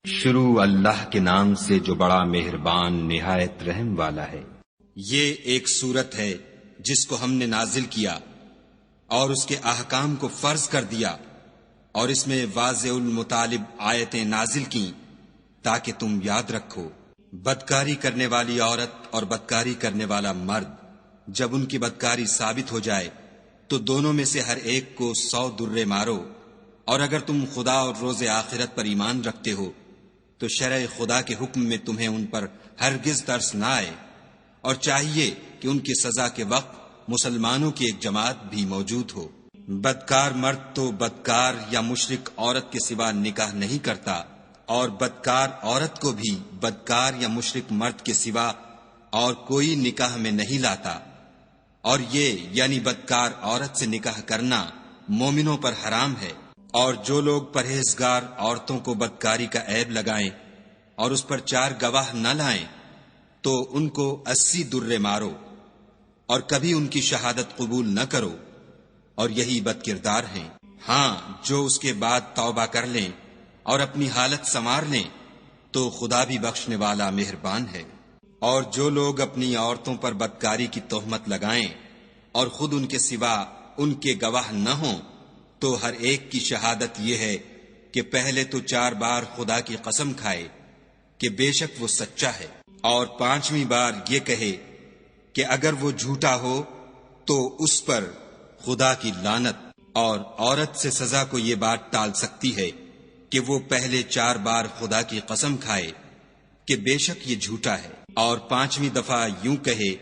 شروع اللہ کے نام سے جو بڑا مہربان نہایت رحم والا ہے۔ یہ ایک سورت ہے جس کو ہم نے نازل کیا اور اس کے احکام کو فرض کر دیا، اور اس میں واضح المطالب آیتیں نازل کیں تاکہ تم یاد رکھو۔ بدکاری کرنے والی عورت اور بدکاری کرنے والا مرد جب ان کی بدکاری ثابت ہو جائے تو دونوں میں سے ہر ایک کو 100 درے مارو، اور اگر تم خدا اور روز آخرت پر ایمان رکھتے ہو تو شرع خدا کے حکم میں تمہیں ان پر ہرگز ترس نہ آئے، اور چاہیے کہ ان کی سزا کے وقت مسلمانوں کی ایک جماعت بھی موجود ہو۔ بدکار مرد تو بدکار یا مشرک عورت کے سوا نکاح نہیں کرتا، اور بدکار عورت کو بھی بدکار یا مشرک مرد کے سوا اور کوئی نکاح میں نہیں لاتا، اور یہ یعنی بدکار عورت سے نکاح کرنا مومنوں پر حرام ہے۔ اور جو لوگ پرہیزگار عورتوں کو بدکاری کا عیب لگائیں اور اس پر 4 گواہ نہ لائیں تو ان کو 80 درے مارو، اور کبھی ان کی شہادت قبول نہ کرو، اور یہی بد کردار ہیں۔ ہاں، جو اس کے بعد توبہ کر لیں اور اپنی حالت سنوار لیں تو خدا بھی بخشنے والا مہربان ہے۔ اور جو لوگ اپنی عورتوں پر بدکاری کی تہمت لگائیں اور خود ان کے سوا ان کے گواہ نہ ہوں تو ہر ایک کی شہادت یہ ہے کہ پہلے تو 4 بار خدا کی قسم کھائے کہ بے شک وہ سچا ہے، اور 5ویں بار یہ کہے کہ اگر وہ جھوٹا ہو تو اس پر خدا کی لعنت۔ اور عورت سے سزا کو یہ بات ٹال سکتی ہے کہ وہ پہلے 4 بار خدا کی قسم کھائے کہ بے شک یہ جھوٹا ہے، اور 5ویں دفعہ یوں کہے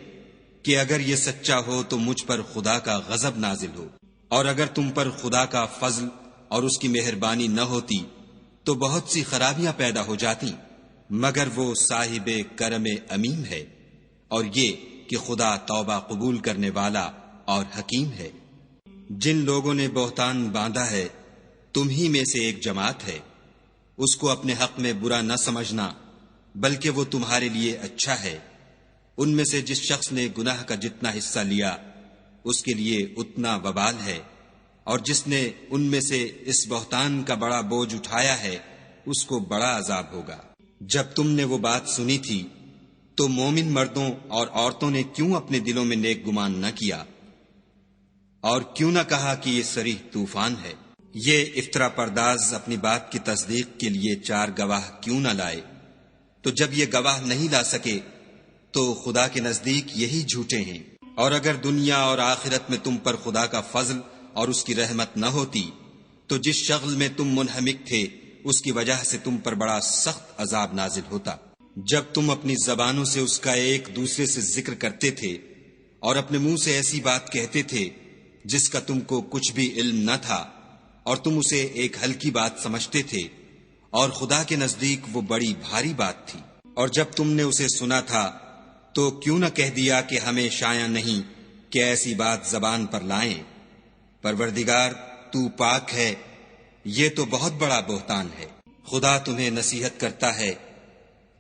کہ اگر یہ سچا ہو تو مجھ پر خدا کا غضب نازل ہو۔ اور اگر تم پر خدا کا فضل اور اس کی مہربانی نہ ہوتی تو بہت سی خرابیاں پیدا ہو جاتی، مگر وہ صاحب کرم امیم ہے، اور یہ کہ خدا توبہ قبول کرنے والا اور حکیم ہے۔ جن لوگوں نے بہتان باندھا ہے تم ہی میں سے ایک جماعت ہے، اس کو اپنے حق میں برا نہ سمجھنا بلکہ وہ تمہارے لیے اچھا ہے۔ ان میں سے جس شخص نے گناہ کا جتنا حصہ لیا اس کے لیے اتنا وبال ہے، اور جس نے ان میں سے اس بہتان کا بڑا بوجھ اٹھایا ہے اس کو بڑا عذاب ہوگا۔ جب تم نے وہ بات سنی تھی تو مومن مردوں اور عورتوں نے کیوں اپنے دلوں میں نیک گمان نہ کیا، اور کیوں نہ کہا کہ یہ صریح طوفان ہے؟ یہ افطرا پرداز اپنی بات کی تصدیق کے لیے 4 گواہ کیوں نہ لائے؟ تو جب یہ گواہ نہیں لا سکے تو خدا کے نزدیک یہی جھوٹے ہیں۔ اور اگر دنیا اور آخرت میں تم پر خدا کا فضل اور اس کی رحمت نہ ہوتی تو جس شغل میں تم منہمک تھے اس کی وجہ سے تم پر بڑا سخت عذاب نازل ہوتا۔ جب تم اپنی زبانوں سے اس کا ایک دوسرے سے ذکر کرتے تھے اور اپنے منہ سے ایسی بات کہتے تھے جس کا تم کو کچھ بھی علم نہ تھا، اور تم اسے ایک ہلکی بات سمجھتے تھے اور خدا کے نزدیک وہ بڑی بھاری بات تھی۔ اور جب تم نے اسے سنا تھا تو کیوں نہ کہہ دیا کہ ہمیں شایع نہیں کہ ایسی بات زبان پر لائیں؟ پروردگار تو پاک ہے، یہ تو بہت بڑا بہتان ہے۔ خدا تمہیں نصیحت کرتا ہے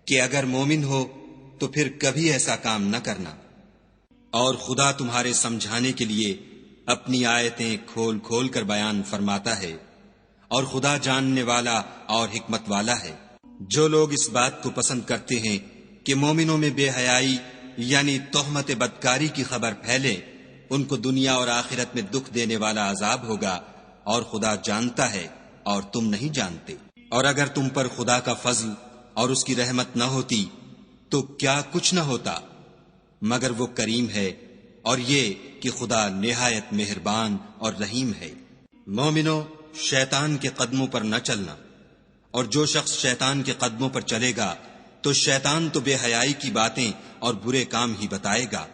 کہ اگر مومن ہو تو پھر کبھی ایسا کام نہ کرنا، اور خدا تمہارے سمجھانے کے لیے اپنی آیتیں کھول کھول کر بیان فرماتا ہے، اور خدا جاننے والا اور حکمت والا ہے۔ جو لوگ اس بات کو پسند کرتے ہیں کہ مومنوں میں بے حیائی یعنی تہمت بدکاری کی خبر پھیلے، ان کو دنیا اور آخرت میں دکھ دینے والا عذاب ہوگا، اور خدا جانتا ہے اور تم نہیں جانتے۔ اور اگر تم پر خدا کا فضل اور اس کی رحمت نہ ہوتی تو کیا کچھ نہ ہوتا، مگر وہ کریم ہے، اور یہ کہ خدا نہایت مہربان اور رحیم ہے۔ مومنو، شیطان کے قدموں پر نہ چلنا، اور جو شخص شیطان کے قدموں پر چلے گا تو شیطان تو بے حیائی کی باتیں اور برے کام ہی بتائے گا۔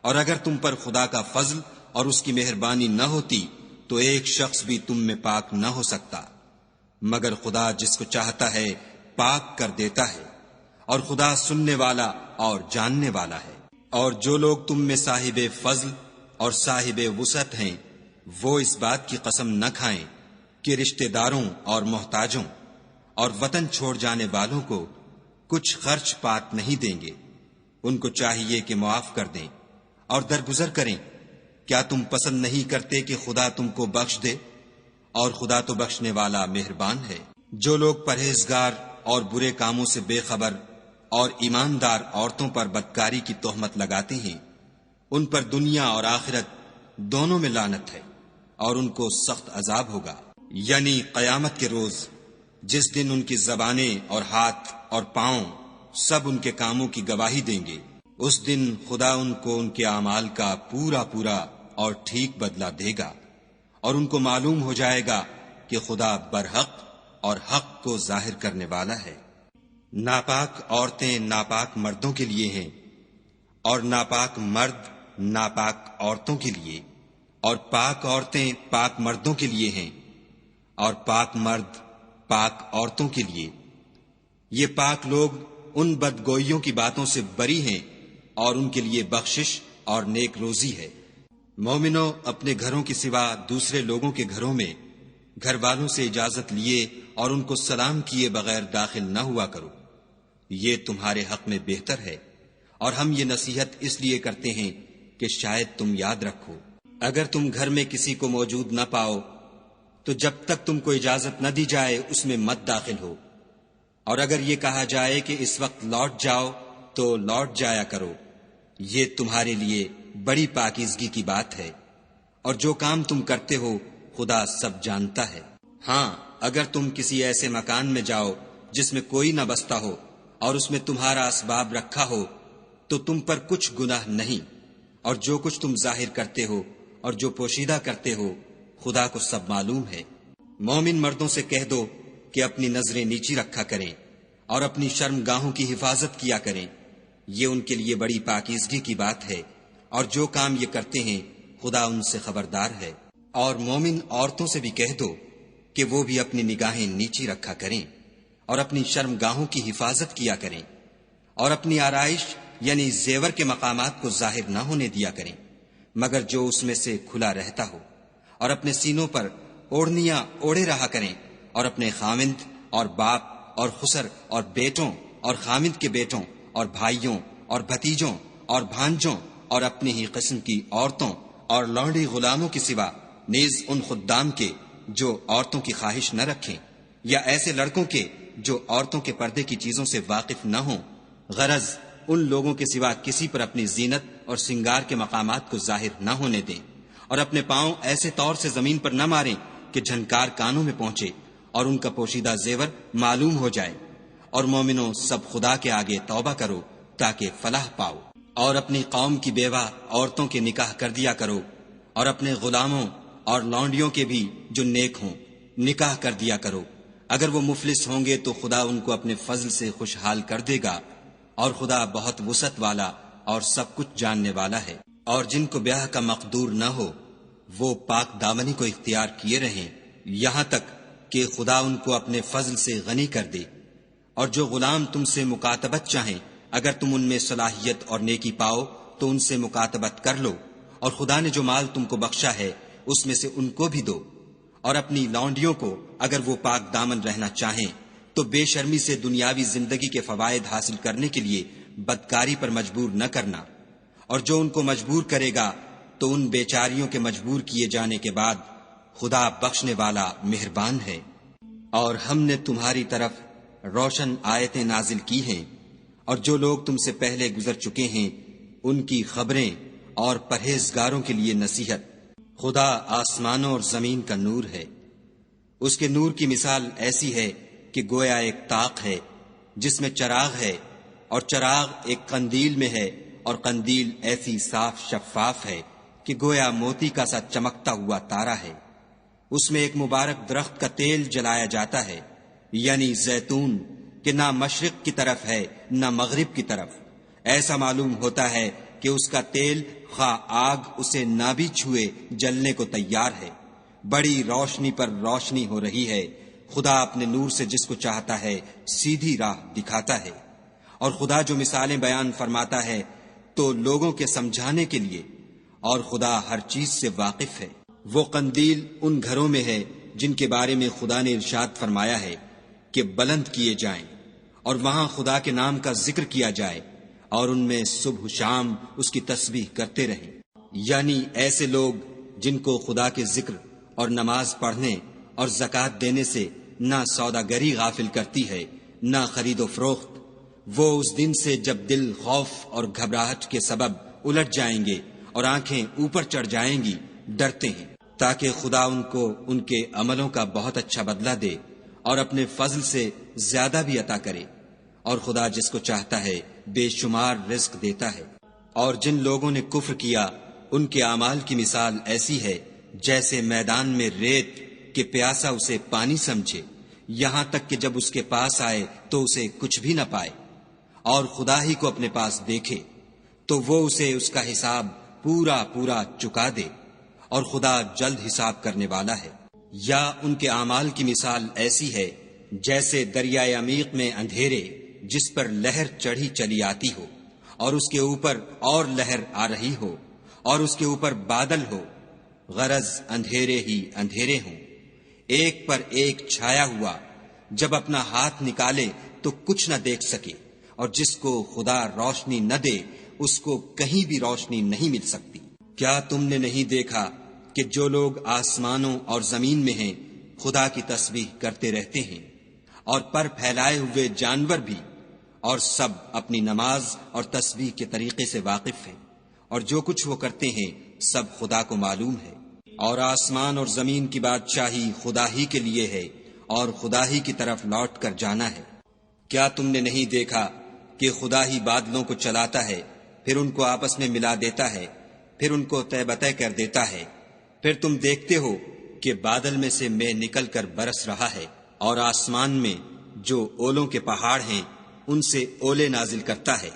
اور اگر تم پر خدا کا فضل اور اس کی مہربانی نہ ہوتی تو ایک شخص بھی تم میں پاک نہ ہو سکتا، مگر خدا جس کو چاہتا ہے پاک کر دیتا ہے، اور خدا سننے والا اور جاننے والا ہے۔ اور جو لوگ تم میں صاحب فضل اور صاحب وسعت ہیں وہ اس بات کی قسم نہ کھائیں کہ رشتہ داروں اور محتاجوں اور وطن چھوڑ جانے والوں کو کچھ خرچ پات نہیں دیں گے۔ ان کو چاہیے کہ معاف کر دیں اور درگزر کریں۔ کیا تم پسند نہیں کرتے کہ خدا تم کو بخش دے؟ اور خدا تو بخشنے والا مہربان ہے۔ جو لوگ پرہیزگار اور برے کاموں سے بے خبر اور ایماندار عورتوں پر بدکاری کی تہمت لگاتے ہیں، ان پر دنیا اور آخرت دونوں میں لعنت ہے اور ان کو سخت عذاب ہوگا، یعنی قیامت کے روز جس دن ان کی زبانیں اور ہاتھ اور پاؤں سب ان کے کاموں کی گواہی دیں گے۔ اس دن خدا ان کو ان کے اعمال کا پورا پورا اور ٹھیک بدلہ دے گا، اور ان کو معلوم ہو جائے گا کہ خدا برحق اور حق کو ظاہر کرنے والا ہے۔ ناپاک عورتیں ناپاک مردوں کے لیے ہیں، اور ناپاک مرد ناپاک عورتوں کے لیے، اور پاک عورتیں پاک مردوں کے لیے ہیں، اور پاک مرد پاک عورتوں کے لیے۔ یہ پاک لوگ ان بدگوئیوں کی باتوں سے بری ہیں، اور ان کے لیے بخشش اور نیک روزی ہے۔ مومنو، اپنے گھروں کے سوا دوسرے لوگوں کے گھروں میں گھر والوں سے اجازت لیے اور ان کو سلام کیے بغیر داخل نہ ہوا کرو، یہ تمہارے حق میں بہتر ہے، اور ہم یہ نصیحت اس لیے کرتے ہیں کہ شاید تم یاد رکھو۔ اگر تم گھر میں کسی کو موجود نہ پاؤ تو جب تک تم کو اجازت نہ دی جائے اس میں مت داخل ہو، اور اگر یہ کہا جائے کہ اس وقت لوٹ جاؤ تو لوٹ جایا کرو، یہ تمہارے لیے بڑی پاکیزگی کی بات ہے، اور جو کام تم کرتے ہو خدا سب جانتا ہے۔ ہاں، اگر تم کسی ایسے مکان میں جاؤ جس میں کوئی نہ بستا ہو اور اس میں تمہارا اسباب رکھا ہو تو تم پر کچھ گناہ نہیں، اور جو کچھ تم ظاہر کرتے ہو اور جو پوشیدہ کرتے ہو خدا کو سب معلوم ہے۔ مومن مردوں سے کہہ دو کہ اپنی نظریں نیچی رکھا کریں اور اپنی شرم گاہوں کی حفاظت کیا کریں، یہ ان کے لیے بڑی پاکیزگی کی بات ہے، اور جو کام یہ کرتے ہیں خدا ان سے خبردار ہے۔ اور مومن عورتوں سے بھی کہہ دو کہ وہ بھی اپنی نگاہیں نیچی رکھا کریں اور اپنی شرم گاہوں کی حفاظت کیا کریں، اور اپنی آرائش یعنی زیور کے مقامات کو ظاہر نہ ہونے دیا کریں مگر جو اس میں سے کھلا رہتا ہو، اور اپنے سینوں پر اوڑھنیاں اوڑھے رہا کریں، اور اپنے خامند اور باپ اور خسر اور بیٹوں اور خامند کے بیٹوں اور بھائیوں اور بھتیجوں اور بھانجوں اور اپنی ہی قسم کی عورتوں اور لونڈی غلاموں کے سوا نیز ان خدام کے جو عورتوں کی خواہش نہ رکھیں، یا ایسے لڑکوں کے جو عورتوں کے پردے کی چیزوں سے واقف نہ ہوں، غرض ان لوگوں کے سوا کسی پر اپنی زینت اور سنگار کے مقامات کو ظاہر نہ ہونے دیں، اور اپنے پاؤں ایسے طور سے زمین پر نہ ماریں کہ جھنکار کانوں میں پہنچے اور ان کا پوشیدہ زیور معلوم ہو جائے۔ اور مومنوں، سب خدا کے آگے توبہ کرو تاکہ فلاح پاؤ، اور اپنی قوم کی بیوہ عورتوں کے نکاح کر دیا کرو، اور اپنے غلاموں اور لونڈیوں کے بھی جو نیک ہوں نکاح کر دیا کرو۔ اگر وہ مفلس ہوں گے تو خدا ان کو اپنے فضل سے خوشحال کر دے گا، اور خدا بہت وسعت والا اور سب کچھ جاننے والا ہے۔ اور جن کو بیاہ کا مقدور نہ ہو وہ پاک دامنی کو اختیار کیے رہیں یہاں تک کہ خدا ان کو اپنے فضل سے غنی کر دے۔ اور جو غلام تم سے مکاتبت چاہیں، اگر تم ان میں صلاحیت اور نیکی پاؤ تو ان سے مکاتبت کر لو، اور خدا نے جو مال تم کو بخشا ہے اس میں سے ان کو بھی دو۔ اور اپنی لونڈیوں کو اگر وہ پاک دامن رہنا چاہیں تو بے شرمی سے دنیاوی زندگی کے فوائد حاصل کرنے کے لیے بدکاری پر مجبور نہ کرنا، اور جو ان کو مجبور کرے گا تو ان بیچاریوں کے مجبور کیے جانے کے بعد خدا بخشنے والا مہربان ہے۔ اور ہم نے تمہاری طرف روشن آیتیں نازل کی ہیں، اور جو لوگ تم سے پہلے گزر چکے ہیں ان کی خبریں اور پرہیزگاروں کے لیے نصیحت۔ خدا آسمانوں اور زمین کا نور ہے، اس کے نور کی مثال ایسی ہے کہ گویا ایک طاق ہے جس میں چراغ ہے، اور چراغ ایک قندیل میں ہے، اور قندیل ایسی صاف شفاف ہے کہ گویا موتی کا سا چمکتا ہوا تارا ہے۔ اس میں ایک مبارک درخت کا تیل جلایا جاتا ہے، یعنی زیتون، کہ نہ مشرق کی طرف ہے نہ مغرب کی طرف۔ ایسا معلوم ہوتا ہے کہ اس کا تیل خواہ آگ اسے نہ بھی چھوئے جلنے کو تیار ہے۔ بڑی روشنی پر روشنی ہو رہی ہے، خدا اپنے نور سے جس کو چاہتا ہے سیدھی راہ دکھاتا ہے۔ اور خدا جو مثالیں بیان فرماتا ہے تو لوگوں کے سمجھانے کے لیے، اور خدا ہر چیز سے واقف ہے۔ وہ قندیل ان گھروں میں ہے جن کے بارے میں خدا نے ارشاد فرمایا ہے کہ بلند کیے جائیں، اور وہاں خدا کے نام کا ذکر کیا جائے، اور ان میں صبح شام اس کی تسبیح کرتے رہیں۔ یعنی ایسے لوگ جن کو خدا کے ذکر اور نماز پڑھنے اور زکوٰۃ دینے سے نہ سوداگری غافل کرتی ہے نہ خرید و فروخت۔ وہ اس دن سے جب دل خوف اور گھبراہٹ کے سبب الٹ جائیں گے اور آنکھیں اوپر چڑھ جائیں گی، ڈرتے ہیں، تاکہ خدا ان کو ان کے عملوں کا بہت اچھا بدلہ دے اور اپنے فضل سے زیادہ بھی عطا کرے۔ اور خدا جس کو چاہتا ہے بے شمار رزق دیتا ہے۔ اور جن لوگوں نے کفر کیا ان کے اعمال کی مثال ایسی ہے جیسے میدان میں ریت کہ پیاسا اسے پانی سمجھے، یہاں تک کہ جب اس کے پاس آئے تو اسے کچھ بھی نہ پائے، اور خدا ہی کو اپنے پاس دیکھے تو وہ اسے اس کا حساب پورا پورا چکا دے، اور خدا جلد حساب کرنے والا ہے۔ یا ان کے اعمال کی مثال ایسی ہے جیسے دریائے عمیق میں اندھیرے جس پر لہر چڑھی چلی آتی ہو، اور اس کے اوپر اور لہر آ رہی ہو، اور اس کے اوپر بادل ہو، غرض اندھیرے ہی اندھیرے ہوں، ایک پر ایک چھایا ہوا، جب اپنا ہاتھ نکالے تو کچھ نہ دیکھ سکے، اور جس کو خدا روشنی نہ دے اس کو کہیں بھی روشنی نہیں مل سکتی۔ کیا تم نے نہیں دیکھا کہ جو لوگ آسمانوں اور زمین میں ہیں خدا کی تسبیح کرتے رہتے ہیں، اور پر پھیلائے ہوئے جانور بھی، اور سب اپنی نماز اور تسبیح کے طریقے سے واقف ہیں، اور جو کچھ وہ کرتے ہیں سب خدا کو معلوم ہے۔ اور آسمان اور زمین کی بادشاہی خدا ہی کے لیے ہے، اور خدا ہی کی طرف لوٹ کر جانا ہے۔ کیا تم نے نہیں دیکھا کہ خدا ہی بادلوں کو چلاتا ہے، پھر ان کو آپس میں ملا دیتا ہے، پھر ان کو تہ بتہ کر دیتا ہے، پھر تم دیکھتے ہو کہ بادل میں سے مے نکل کر برس رہا ہے، اور آسمان میں جو اولوں کے پہاڑ ہیں ان سے اولے نازل کرتا ہے،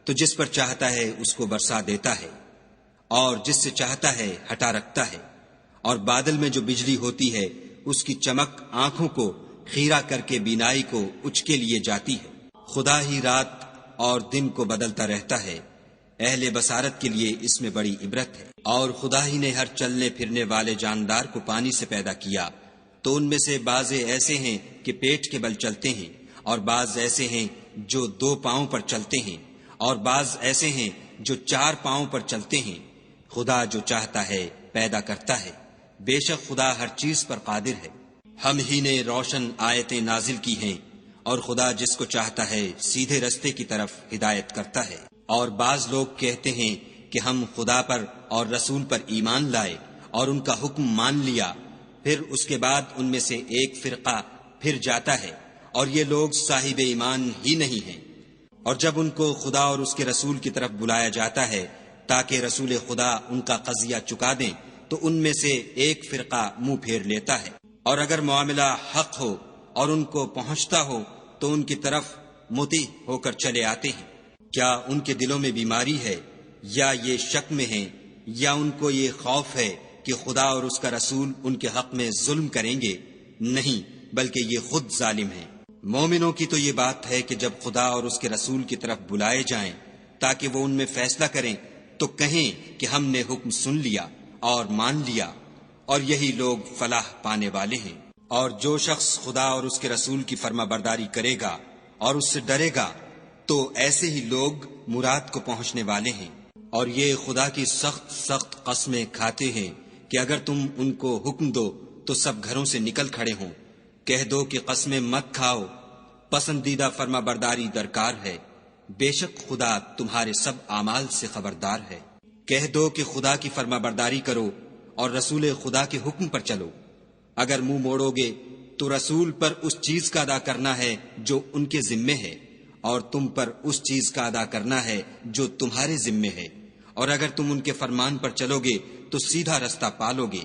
تو جس پر چاہتا ہے اس کو برسا دیتا ہے، اور جس سے چاہتا ہے ہٹا رکھتا ہے۔ اور بادل میں جو بجلی ہوتی ہے اس کی چمک آنکھوں کو خیرہ کر کے بینائی کو اچکے لیے جاتی ہے۔ خدا ہی رات اور دن کو بدلتا رہتا ہے، اہل بصارت کے لیے اس میں بڑی عبرت ہے۔ اور خدا ہی نے ہر چلنے پھرنے والے جاندار کو پانی سے پیدا کیا، تو ان میں سے بعض ایسے ہیں کہ پیٹ کے بل چلتے ہیں، اور بعض ایسے ہیں جو 2 پاؤں پر چلتے ہیں، اور بعض ایسے ہیں جو 4 پاؤں پر چلتے ہیں۔ خدا جو چاہتا ہے پیدا کرتا ہے، بے شک خدا ہر چیز پر قادر ہے۔ ہم ہی نے روشن آیتیں نازل کی ہیں، اور خدا جس کو چاہتا ہے سیدھے رستے کی طرف ہدایت کرتا ہے۔ اور بعض لوگ کہتے ہیں کہ ہم خدا پر اور رسول پر ایمان لائے اور ان کا حکم مان لیا، پھر اس کے بعد ان میں سے ایک فرقہ پھر جاتا ہے، اور یہ لوگ صاحب ایمان ہی نہیں ہیں۔ اور جب ان کو خدا اور اس کے رسول کی طرف بلایا جاتا ہے تاکہ رسول خدا ان کا قضیہ چکا دیں، تو ان میں سے ایک فرقہ منہ پھیر لیتا ہے۔ اور اگر معاملہ حق ہو اور ان کو پہنچتا ہو تو ان کی طرف مطیع ہو کر چلے آتے ہیں۔ کیا ان کے دلوں میں بیماری ہے، یا یہ شک میں ہیں، یا ان کو یہ خوف ہے کہ خدا اور اس کا رسول ان کے حق میں ظلم کریں گے؟ نہیں، بلکہ یہ خود ظالم ہیں۔ مومنوں کی تو یہ بات ہے کہ جب خدا اور اس کے رسول کی طرف بلائے جائیں تاکہ وہ ان میں فیصلہ کریں تو کہیں کہ ہم نے حکم سن لیا اور مان لیا، اور یہی لوگ فلاح پانے والے ہیں۔ اور جو شخص خدا اور اس کے رسول کی فرما برداری کرے گا اور اس سے ڈرے گا تو ایسے ہی لوگ مراد کو پہنچنے والے ہیں۔ اور یہ خدا کی سخت سخت قسمیں کھاتے ہیں کہ اگر تم ان کو حکم دو تو سب گھروں سے نکل کھڑے ہوں۔ کہہ دو کہ قسمیں مت کھاؤ، پسندیدہ فرما برداری درکار ہے، بے شک خدا تمہارے سب اعمال سے خبردار ہے۔ کہہ دو کہ خدا کی فرما برداری کرو اور رسول خدا کے حکم پر چلو۔ اگر منہ موڑو گے تو رسول پر اس چیز کا ادا کرنا ہے جو ان کے ذمے ہے، اور تم پر اس چیز کا ادا کرنا ہے جو تمہارے ذمے ہے۔ اور اگر تم ان کے فرمان پر چلو گے تو سیدھا رستہ پالو گے،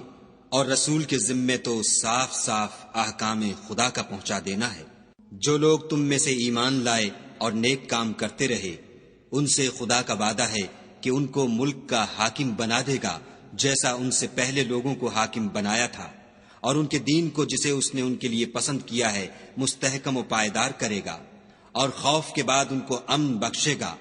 اور رسول کے ذمے تو صاف صاف احکام خدا کا پہنچا دینا ہے۔ جو لوگ تم میں سے ایمان لائے اور نیک کام کرتے رہے، ان سے خدا کا وعدہ ہے کہ ان کو ملک کا حاکم بنا دے گا جیسا ان سے پہلے لوگوں کو حاکم بنایا تھا، اور ان کے دین کو جسے اس نے ان کے لیے پسند کیا ہے مستحکم و پائیدار کرے گا، اور خوف کے بعد ان کو امن بخشے گا۔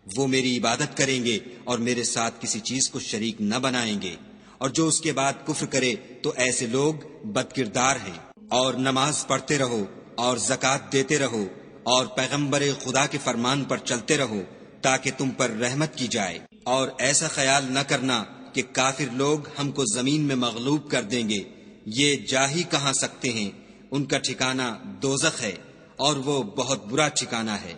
وہ میری عبادت کریں گے اور میرے ساتھ کسی چیز کو شریک نہ بنائیں گے، اور جو اس کے بعد کفر کرے تو ایسے لوگ بد کردار ہیں۔ اور نماز پڑھتے رہو اور زکوٰۃ دیتے رہو اور پیغمبر خدا کے فرمان پر چلتے رہو تاکہ تم پر رحمت کی جائے، اور ایسا خیال نہ کرنا کہ کافر لوگ ہم کو زمین میں مغلوب کر دیں گے، یہ جا ہی کہاں سکتے ہیں، ان کا ٹھکانہ دوزخ ہے، اور وہ بہت برا ٹھکانہ ہے۔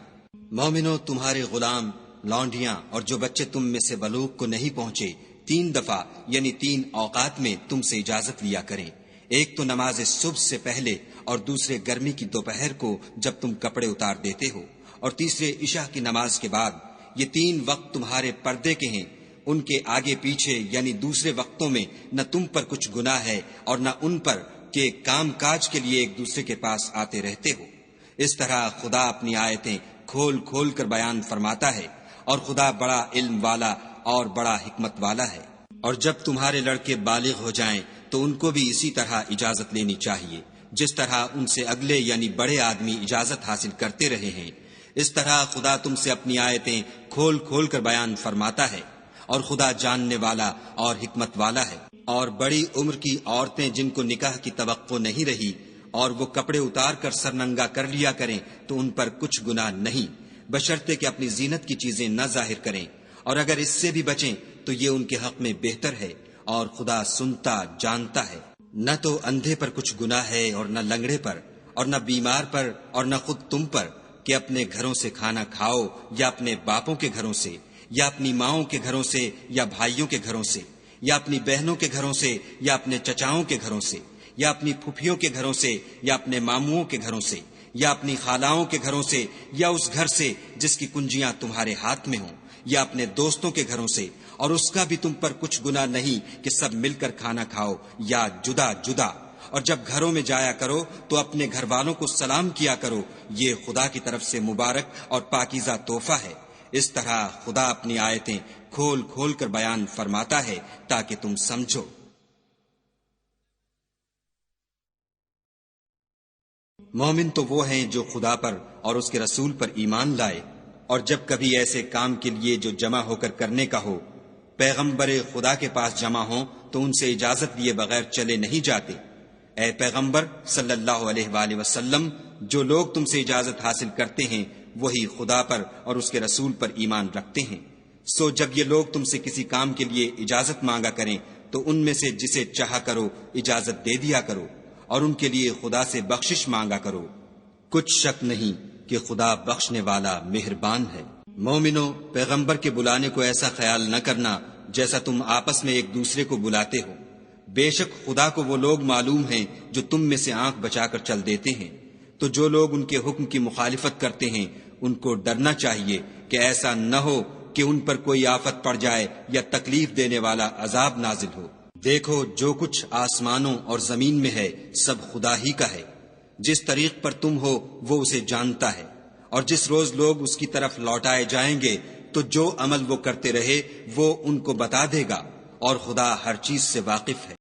مومنو، تمہارے غلام، لونڈیاں اور جو بچے تم میں سے بلوغ کو نہیں پہنچے 3 دفعہ یعنی 3 اوقات میں تم سے اجازت لیا کریں، ایک تو نماز صبح سے پہلے اور دوسرے گرمی کی دوپہر کو جب تم کپڑے اتار دیتے ہو، اور تیسرے عشاء کی نماز کے بعد۔ یہ 3 وقت تمہارے پردے کے ہیں، ان کے آگے پیچھے یعنی دوسرے وقتوں میں نہ تم پر کچھ گناہ ہے اور نہ ان پر کہ کام کاج کے لیے ایک دوسرے کے پاس آتے رہتے ہو۔ اس طرح خدا اپنی آیتیں کھول کھول کر بیان فرماتا ہے، اور خدا بڑا علم والا اور بڑا حکمت والا ہے۔ اور جب تمہارے لڑکے بالغ ہو جائیں تو ان کو بھی اسی طرح اجازت لینی چاہیے جس طرح ان سے اگلے یعنی بڑے آدمی اجازت حاصل کرتے رہے ہیں۔ اس طرح خدا تم سے اپنی آیتیں کھول کھول کر بیان فرماتا ہے، اور خدا جاننے والا اور حکمت والا ہے۔ اور بڑی عمر کی عورتیں جن کو نکاح کی توقع نہیں رہی اور وہ کپڑے اتار کر سرننگا کر لیا کریں تو ان پر کچھ گناہ نہیں، بشرطے کہ اپنی زینت کی چیزیں نہ ظاہر کریں، اور اگر اس سے بھی بچیں تو یہ ان کے حق میں بہتر ہے، اور خدا سنتا جانتا ہے۔ نہ تو اندھے پر کچھ گناہ ہے اور نہ لنگڑے پر اور نہ بیمار پر اور نہ خود تم پر کہ اپنے گھروں سے کھانا کھاؤ یا اپنے باپوں کے گھروں سے یا اپنی ماؤں کے گھروں سے یا بھائیوں کے گھروں سے یا اپنی بہنوں کے گھروں سے یا اپنے چچاؤں کے گھروں سے یا اپنی پھپھیوں کے گھروں سے یا اپنے ماموؤں کے گھروں سے یا اپنی خالاؤں کے گھروں سے یا اس گھر سے جس کی کنجیاں تمہارے ہاتھ میں ہوں یا اپنے دوستوں کے گھروں سے، اور اس کا بھی تم پر کچھ گناہ نہیں کہ سب مل کر کھانا کھاؤ یا جدا جدا۔ اور جب گھروں میں جایا کرو تو اپنے گھر والوں کو سلام کیا کرو، یہ خدا کی طرف سے مبارک اور پاکیزہ تحفہ ہے۔ اس طرح خدا اپنی آیتیں کھول کھول کر بیان فرماتا ہے تاکہ تم سمجھو۔ مومن تو وہ ہیں جو خدا پر اور اس کے رسول پر ایمان لائے، اور جب کبھی ایسے کام کے لیے جو جمع ہو کر کرنے کا ہو پیغمبر خدا کے پاس جمع ہوں تو ان سے اجازت لیے بغیر چلے نہیں جاتے۔ اے پیغمبر صلی اللہ علیہ وآلہ وسلم، جو لوگ تم سے اجازت حاصل کرتے ہیں وہی خدا پر اور اس کے رسول پر ایمان رکھتے ہیں۔ سو جب یہ لوگ تم سے کسی کام کے لیے اجازت مانگا کریں تو ان میں سے جسے چاہا کرو اجازت دے دیا کرو، اور ان کے لیے خدا سے بخشش مانگا کرو، کچھ شک نہیں کہ خدا بخشنے والا مہربان ہے۔ مومنو، پیغمبر کے بلانے کو ایسا خیال نہ کرنا جیسا تم آپس میں ایک دوسرے کو بلاتے ہو، بے شک خدا کو وہ لوگ معلوم ہیں جو تم میں سے آنکھ بچا کر چل دیتے ہیں۔ تو جو لوگ ان کے حکم کی مخالفت کرتے ہیں ان کو ڈرنا چاہیے کہ ایسا نہ ہو کہ ان پر کوئی آفت پڑ جائے یا تکلیف دینے والا عذاب نازل ہو۔ دیکھو، جو کچھ آسمانوں اور زمین میں ہے سب خدا ہی کا ہے۔ جس طریق پر تم ہو وہ اسے جانتا ہے، اور جس روز لوگ اس کی طرف لوٹائے جائیں گے تو جو عمل وہ کرتے رہے وہ ان کو بتا دے گا، اور خدا ہر چیز سے واقف ہے۔